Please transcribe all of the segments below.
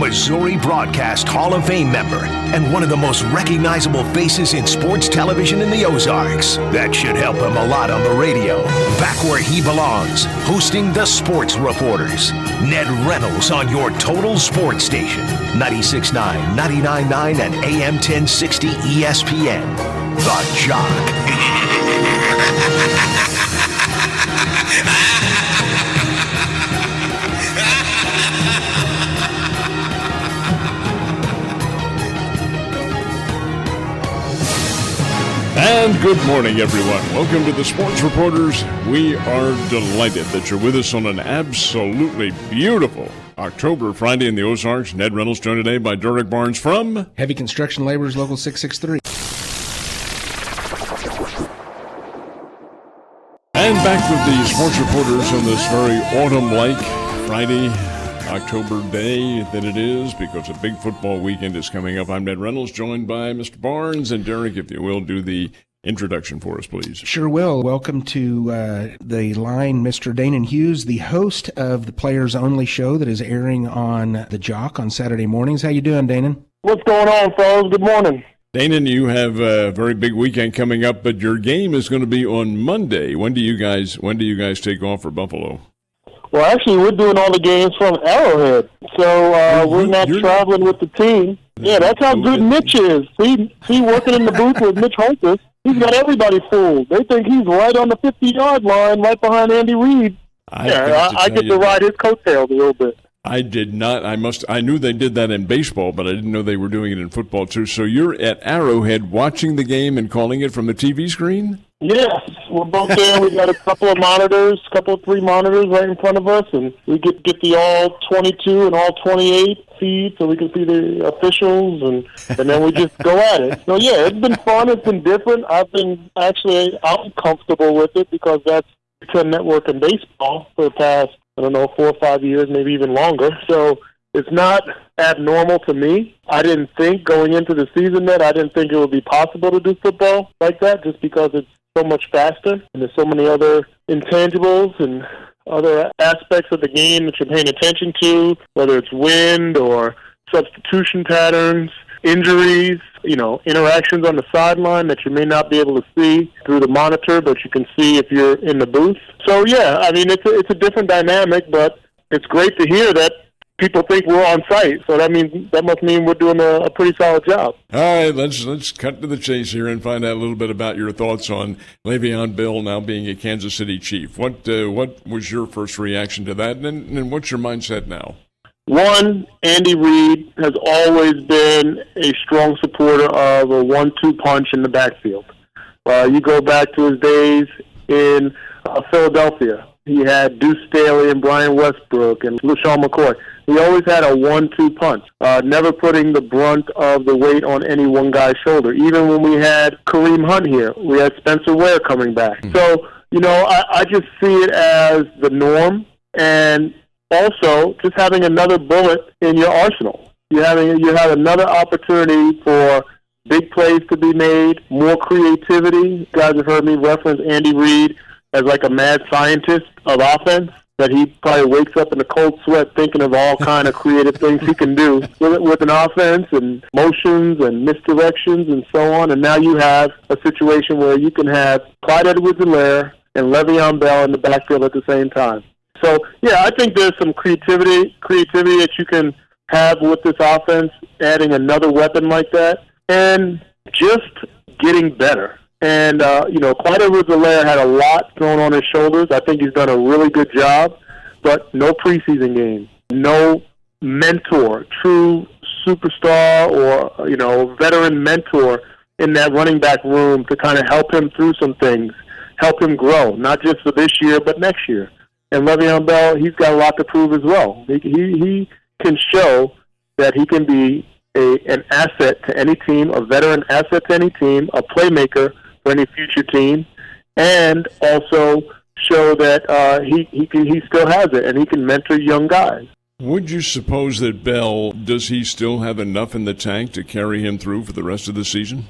Missouri Broadcast Hall of Fame member and one of the most recognizable faces in sports television in the Ozarks. That should help him a lot on the radio. Back where he belongs, hosting the Sports Reporters. Ned Reynolds on your total sports station. 96.9, 99.9, and AM 1060 ESPN. The Jock. And good morning, everyone. Welcome to the Sports Reporters. We are delighted that you're with us on an absolutely beautiful October Friday in the Ozarks. Ned Reynolds joined today by Derick Barnes from Heavy Construction Laborers Local 663. And back with the Sports Reporters on this very autumn-like Friday, October day that it is, because a big football weekend is coming up. I'm Ned Reynolds, joined by Mr. Barnes. And Derick, if you will, do the introduction for us, please. Sure will. Welcome to the line, Mr. Danan Hughes, the host of the Players Only show that is airing on The Jock on Saturday mornings. How you doing, Danan? What's going on, fellas? Good morning. Danan, you have a very big weekend coming up, but your game is going to be on Monday. When do you guys take off for Buffalo? Well, actually, we're doing all the games from Arrowhead, so we're not traveling with the team. Yeah, that's how good Mitch is. He working in the booth with Mitch Holtis. He's got everybody fooled. They think he's right on the 50-yard line, right behind Andy Reid. I get to ride his coattails a little bit. I did not. I knew they did that in baseball, but I didn't know they were doing it in football too. So you're at Arrowhead watching the game and calling it from the TV screen? Yes, we're both there. We got a couple of monitors, three monitors right in front of us, and we get the all 22 and all 28 feed so we can see the officials, and then we just go at it. So yeah, it's been fun. It's been different. I'm comfortable with it because that's Big Ten Network in baseball for the past, 4 or 5 years, maybe even longer. So it's not abnormal to me. I didn't think going into the season I didn't think it would be possible to do football like that just because it's so much faster and there's so many other intangibles and other aspects of the game that you're paying attention to, whether it's wind or substitution patterns, injuries, interactions on the sideline that you may not be able to see through the monitor, but you can see if you're in the booth. So, yeah, it's a different dynamic, but it's great to hear that people think we're on site. So that must mean we're doing a pretty solid job. All right, let's cut to the chase here and find out a little bit about your thoughts on Le'Veon Bell now being a Kansas City Chief. What was your first reaction to that, and what's your mindset now? One, Andy Reid has always been a strong supporter of a 1-2 punch in the backfield. You go back to his days in Philadelphia. He had Deuce Staley and Brian Westbrook and LaShawn McCoy. He always had a 1-2 punch, never putting the brunt of the weight on any one guy's shoulder. Even when we had Kareem Hunt here, we had Spencer Ware coming back. So, I just see it as the norm, and also just having another bullet in your arsenal. You have another opportunity for big plays to be made, more creativity. You guys have heard me reference Andy Reid as like a mad scientist of offense, that he probably wakes up in a cold sweat thinking of all kind of creative things he can do with an offense and motions and misdirections and so on. And now you have a situation where you can have Clyde Edwards-Helaire and Le'Veon Bell in the backfield at the same time. So, yeah, I think there's some creativity that you can have with this offense, adding another weapon like that, and just getting better. And, Clyde Edwards-Helaire had a lot thrown on his shoulders. I think he's done a really good job, but no preseason game, no mentor, true superstar or, veteran mentor in that running back room to kind of help him through some things, help him grow, not just for this year, but next year. And Le'Veon Bell, he's got a lot to prove as well. He can show that he can be an asset to any team, a veteran asset to any team, a playmaker for any future team, and also show that he still has it and he can mentor young guys. Would you suppose that Bell, does he still have enough in the tank to carry him through for the rest of the season?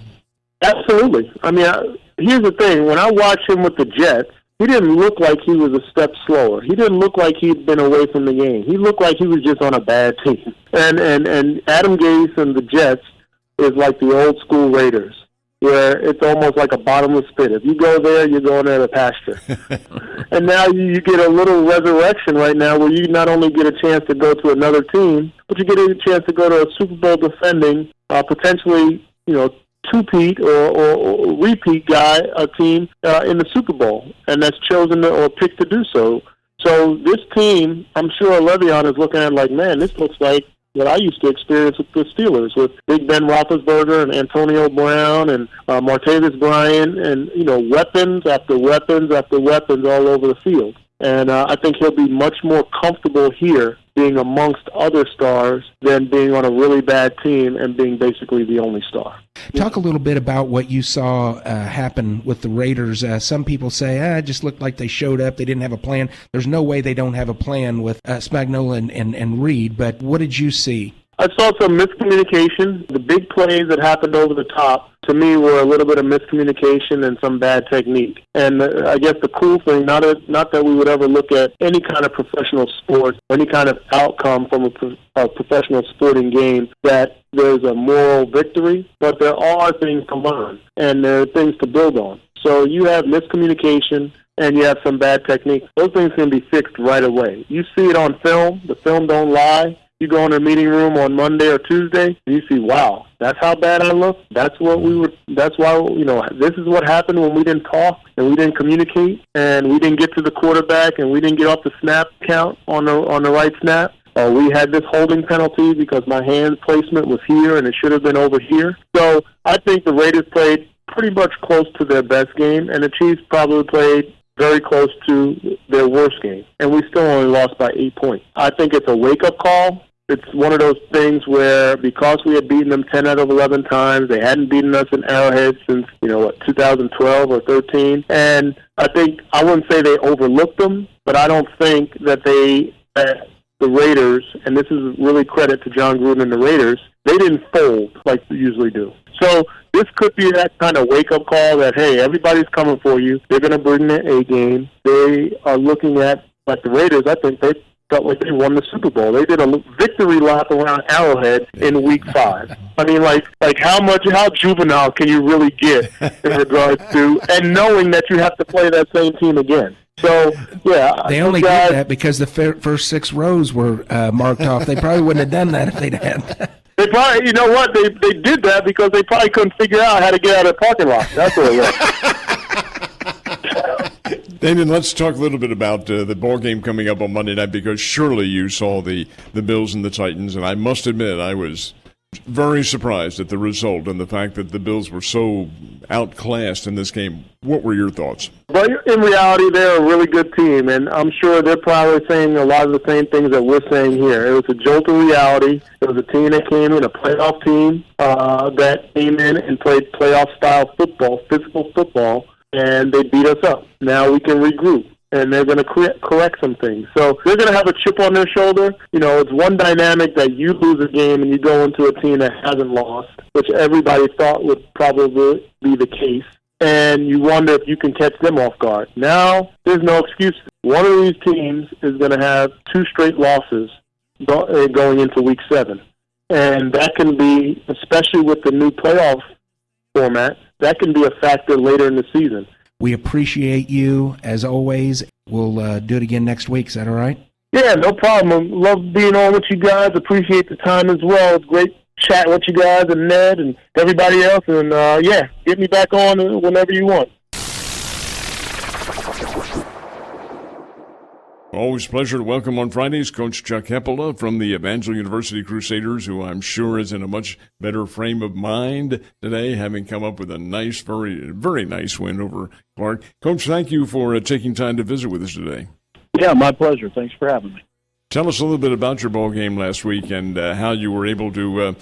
Absolutely. Here's the thing. When I watch him with the Jets, he didn't look like he was a step slower. He didn't look like he'd been away from the game. He looked like he was just on a bad team. And Adam Gase and the Jets is like the old school Raiders, where it's almost like a bottomless pit. If you go there, you're going to the pasture. And now you get a little resurrection right now where you not only get a chance to go to another team, but you get a chance to go to a Super Bowl defending, potentially, two-peat or repeat guy, a team in the Super Bowl, and that's chosen or picked to do so. So this team, I'm sure Le'Veon is looking at it like, man, this looks like what I used to experience with the Steelers, with Big Ben Roethlisberger and Antonio Brown and Martavis Bryant, and weapons after weapons after weapons all over the field. And I think he'll be much more comfortable here being amongst other stars than being on a really bad team and being basically the only star. Talk a little bit about what you saw happen with the Raiders. Some people say, it just looked like they showed up. They didn't have a plan. There's no way they don't have a plan with Spagnuolo and Reed, but what did you see? I saw some miscommunication. The big plays that happened over the top, to me, were a little bit of miscommunication and some bad technique. And I guess the cool thing, not that we would ever look at any kind of professional sport, any kind of outcome from a professional sporting game, that there's a moral victory, but there are things to learn, and there are things to build on. So you have miscommunication, and you have some bad technique. Those things can be fixed right away. You see it on film. The film don't lie. You go in a meeting room on Monday or Tuesday, and you see, wow, that's how bad I look. That's why, this is what happened when we didn't talk and we didn't communicate and we didn't get to the quarterback and we didn't get off the snap count on the right snap. We had this holding penalty because my hand placement was here and it should have been over here. So I think the Raiders played pretty much close to their best game, and the Chiefs probably played very close to their worst game. And we still only lost by 8 points. I think it's a wake-up call. It's one of those things where because we had beaten them 10 out of 11 times, they hadn't beaten us in Arrowhead since, 2012 or 13. And I wouldn't say they overlooked them, but I don't think that the Raiders, and this is really credit to John Gruden and the Raiders, they didn't fold like they usually do. So this could be that kind of wake-up call that, hey, everybody's coming for you. They're going to bring their A game. They are looking at, like the Raiders, I think they felt like they won the Super Bowl. They did a victory lap around Arrowhead in Week 5. I mean, like how juvenile can you really get in regards to, and knowing that you have to play that same team again? So, yeah. They only did that because the first 6 rows were marked off. They probably wouldn't have done that if they'd had that. They probably, you know what, they did that because they probably couldn't figure out how to get out of the parking lot. That's what it was. Danan, let's talk a little bit about the ball game coming up on Monday night, because surely you saw the Bills and the Titans, and I must admit I was very surprised at the result and the fact that the Bills were so outclassed in this game. What were your thoughts? Well, in reality, they're a really good team, and I'm sure they're probably saying a lot of the same things that we're saying here. It was a jolt of reality. It was a team that came in, a playoff team that came in and played playoff-style football, physical football, and they beat us up. Now we can regroup, and they're going to correct some things. So they're going to have a chip on their shoulder. It's one dynamic that you lose a game and you go into a team that hasn't lost, which everybody thought would probably be the case, and you wonder if you can catch them off guard. Now there's no excuse. One of these teams is going to have 2 straight losses going into Week 7, and that can be, especially with the new playoff format, that can be a factor later in the season. We appreciate you, as always. We'll do it again next week. Is that all right? Yeah, no problem. I love being on with you guys. Appreciate the time as well. It's great chatting with you guys and Ned and everybody else. And, get me back on whenever you want. Always a pleasure to welcome on Fridays Coach Chuck Hepola from the Evangel University Crusaders, who I'm sure is in a much better frame of mind today, having come up with a nice, very, very nice win over Clark. Coach, thank you for taking time to visit with us today. Yeah, my pleasure. Thanks for having me. Tell us a little bit about your ball game last week and how you were able to,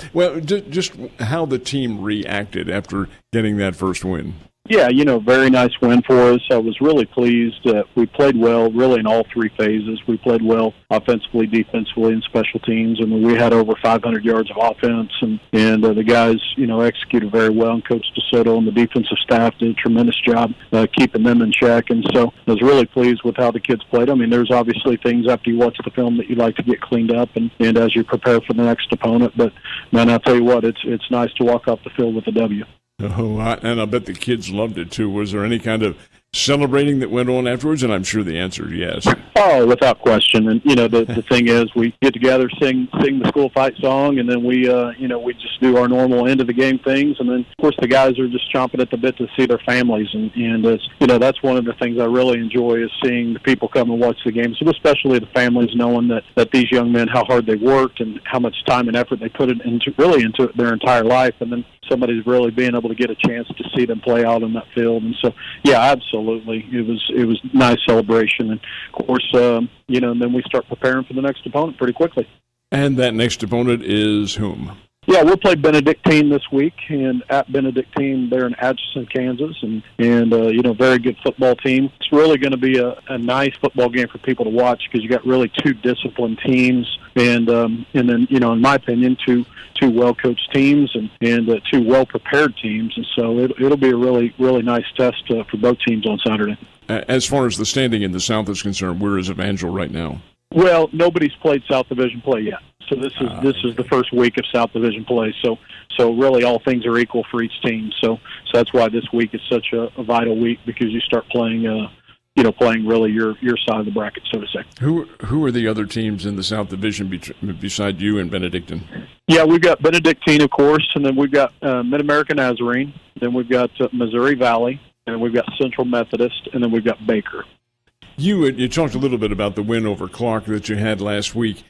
just how the team reacted after getting that first win. Yeah, very nice win for us. I was really pleased. We played well, really, in all three phases. We played well offensively, defensively, and special teams. I mean, we had over 500 yards of offense, and the guys, executed very well. And Coach DeSoto and the defensive staff did a tremendous job keeping them in check. And so I was really pleased with how the kids played. I mean, there's obviously things after you watch the film that you like to get cleaned up and as you prepare for the next opponent. But, man, I'll tell you what, it's nice to walk off the field with a W. Oh, and I bet the kids loved it, too. Was there any kind of celebrating that went on afterwards? And I'm sure the answer is yes. Oh, without question. And, the thing is, we get together, sing the school fight song, and then we just do our normal end-of-the-game things. And then, of course, the guys are just chomping at the bit to see their families. And it's, that's one of the things I really enjoy is seeing the people come and watch the games, especially the families knowing that these young men, how hard they worked and how much time and effort they put into their entire life. And then somebody's really being able to get a chance to see them play out on that field. And so, yeah, absolutely. It was nice celebration. And, of course, and then we start preparing for the next opponent pretty quickly. And that next opponent is whom? Yeah, we'll play Benedictine this week, and at Benedictine, they're in Atchison, Kansas, and very good football team. It's really going to be a nice football game for people to watch because you got really two disciplined teams, and then in my opinion, two well-coached teams and two well-prepared teams, and so it'll be a really, really nice test for both teams on Saturday. As far as the standing in the South is concerned, where is Evangel right now? Well, nobody's played South Division play yet. So this is the first week of South Division play. So really all things are equal for each team. So that's why this week is such a vital week because you start playing playing really your side of the bracket, so to say. Who are the other teams in the South Division beside you and Benedictine? Yeah, we've got Benedictine, of course, and then we've got Mid-America Nazarene, then we've got Missouri Valley, and we've got Central Methodist, and then we've got Baker. You talked a little bit about the win over Clark that you had last week.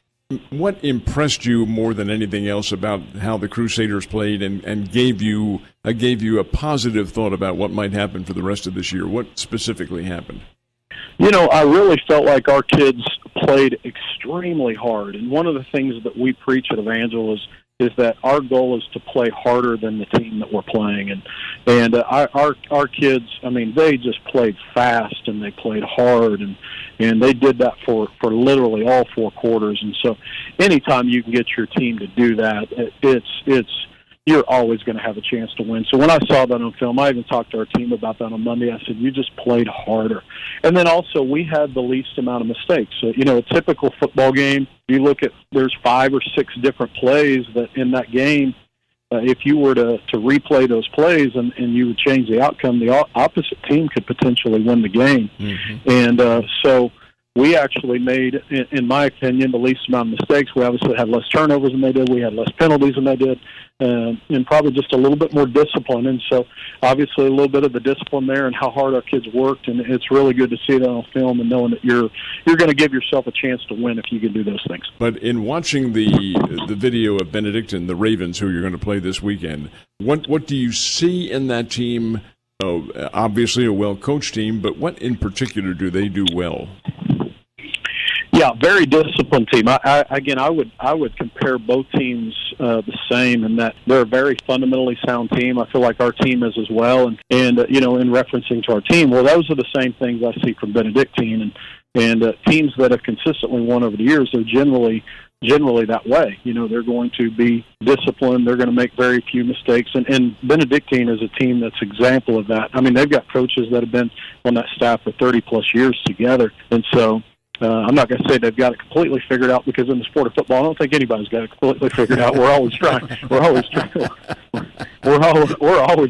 What impressed you more than anything else about how the Crusaders played and gave you a positive thought about what might happen for the rest of this year? What specifically happened? I really felt like our kids played extremely hard. And one of the things that we preach at Evangel is that our goal is to play harder than the team that we're playing. And our kids, I mean, they just played fast and they played hard and they did that for literally all four quarters. And so anytime you can get your team to do that, you're always going to have a chance to win. So when I saw that on film, I even talked to our team about that on Monday. I said, you just played harder. And then also we had the least amount of mistakes. So, a typical football game, you look at, there's 5 or 6 different plays that in that game, if you were to replay those plays and you would change the outcome, the opposite team could potentially win the game. Mm-hmm. And so we actually made, in my opinion, the least amount of mistakes. We obviously had less turnovers than they did. We had less penalties than they did, and probably just a little bit more discipline. And so obviously a little bit of the discipline there and how hard our kids worked. And it's really good to see that on film and knowing that you're going to give yourself a chance to win if you can do those things. But in watching the video of Benedictine, the Ravens, who you're going to play this weekend, what do you see in that team? Obviously a well-coached team, but what in particular do they do well? Yeah, very disciplined team. I would compare both teams the same in that they're a very fundamentally sound team. I feel like our team is as well. And in referencing to our team, well, those are the same things I see from Benedictine and teams that have consistently won over the years. They're generally that way. They're going to be disciplined. They're going to make very few mistakes. And Benedictine is a team that's example of that. I mean, they've got coaches that have been on that staff for 30-plus years together. And so I'm not going to say they've got it completely figured out because in the sport of football, I don't think anybody's got it completely figured out. We're always trying. We're always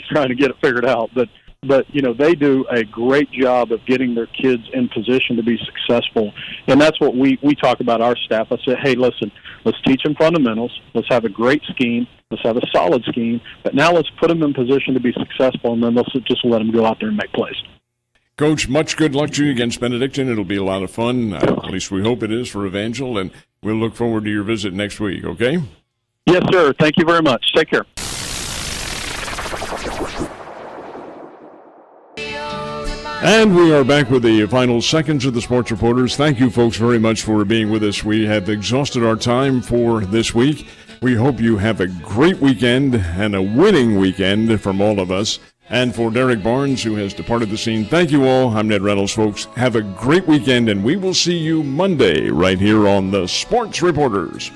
trying to get it figured out. But they do a great job of getting their kids in position to be successful. And that's what we talk about our staff. I say, hey, listen, let's teach them fundamentals. Let's have a great scheme. Let's have a solid scheme. But now let's put them in position to be successful, and then let's just let them go out there and make plays. Coach, much good luck to you against Benedictine. It'll be a lot of fun. At least we hope it is for Evangel, and we'll look forward to your visit next week, okay? Yes, sir. Thank you very much. Take care. And we are back with the final seconds of the Sports Reporters. Thank you, folks, very much for being with us. We have exhausted our time for this week. We hope you have a great weekend and a winning weekend from all of us And for Derick Barnes, who has departed the scene, thank you all. I'm Ned Reynolds, folks. Have a great weekend, and we will see you Monday right here on the Sports Reporters.